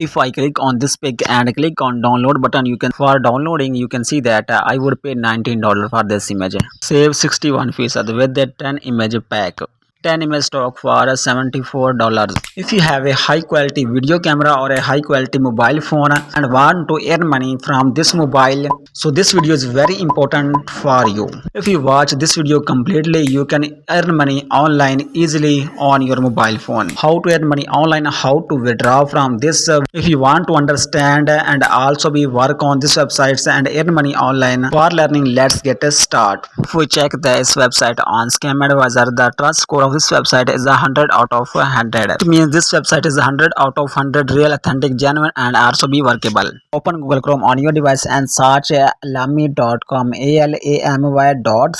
If I click on this pic and click on download button, you can for downloading you can see that I would pay $19 for this image. Save 61% with the 10 image pack. 10 image stock for $74. If you have a high quality video camera or a high quality mobile phone and want to earn money from this mobile, so this video is very important for you. If you watch this video completely, you can earn money online easily on your mobile phone. How to earn money online, how to withdraw from this. If you want to understand and also be work on this websites and earn money online for learning, let's get a start. If we check this website on Scam Advisor, the trust score of this website is 100 out of 100. It means this website is 100 out of 100 real, authentic, genuine and also be workable. Open Google Chrome on your device and search alamy.com, alamy.com.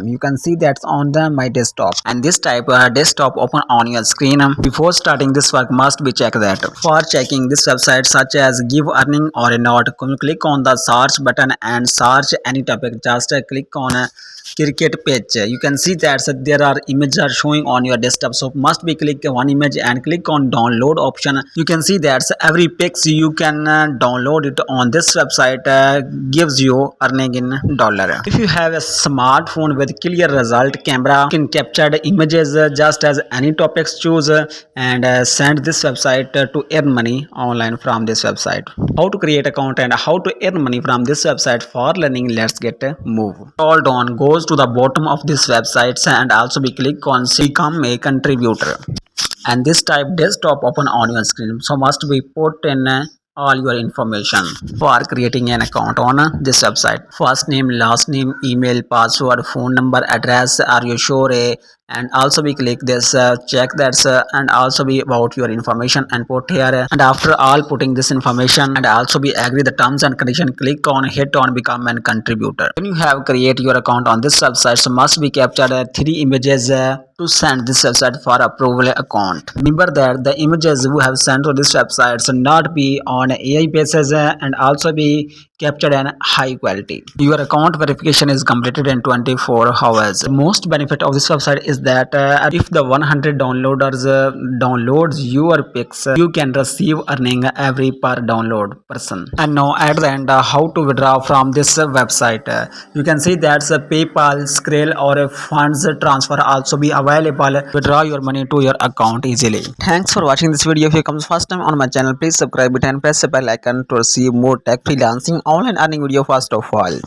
You can see that's on my desktop, and this type desktop open on your screen. Before starting this work must be checked that. For checking this website such as give earning or not, you click on the search button and search any topic. Just click on cricket page. You can see that there are images are showing on your desktop, so must be click one image and click on download option. You can see that every pics you can download it on this website gives you earning in dollar. If you have a smartphone with clear result camera, you can capture the images just as any topics choose and send this website to earn money online from this website. How to create account and how to earn money from this website for learning, let's get a move. Scroll down, goes to the bottom of this website and also be click on become a contributor, and this type desktop open on your screen, so must be put in all your information for creating an account on this website. First name, last name, email, password, phone number, address, are you sure, and also we click this check that's and also be about your information and put here, and after all putting this information and also be agree the terms and condition, click on hit on become an contributor. When you have create your account on this website, so must be captured 3 images to send this website for approval account. Remember that the images you have sent to this website should not be on AI basis and also be captured in high quality. Your account verification is completed in 24 hours. The most benefit of this website is that if the 100 downloaders downloads your pics, you can receive earning every per download person. And now at the end, how to withdraw from this website. You can see that's a PayPal, Skrill or a funds transfer also be available. Withdraw your money to your account easily. Thanks for watching this video. If you comes first time on my channel, please subscribe it and press the bell icon to receive more tech freelancing online earning video first of all.